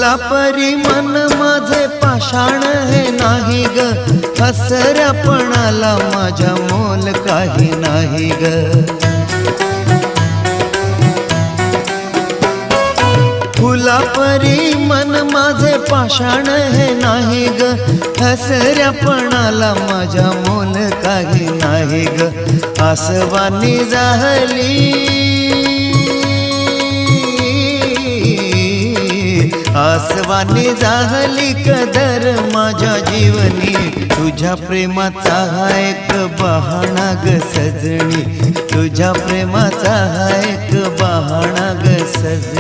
फुला परी मन माझे पाषाण हे नाही ग, हसऱ्यापणाला माझ्या मोल काही नाही ग. फुला परी मन माझे पाषाण हे नाही ग, हसऱ्यापणाला माझ्या मोल काही नाही ग. आसवानी जाहली, आसवानी जाहली कदर माझ्या जीवनी, तुझ्या प्रेमाचा हा एक बहाणा ग सजनी, तुझ्या प्रेमाचा हा एक बहाणा ग सजनी.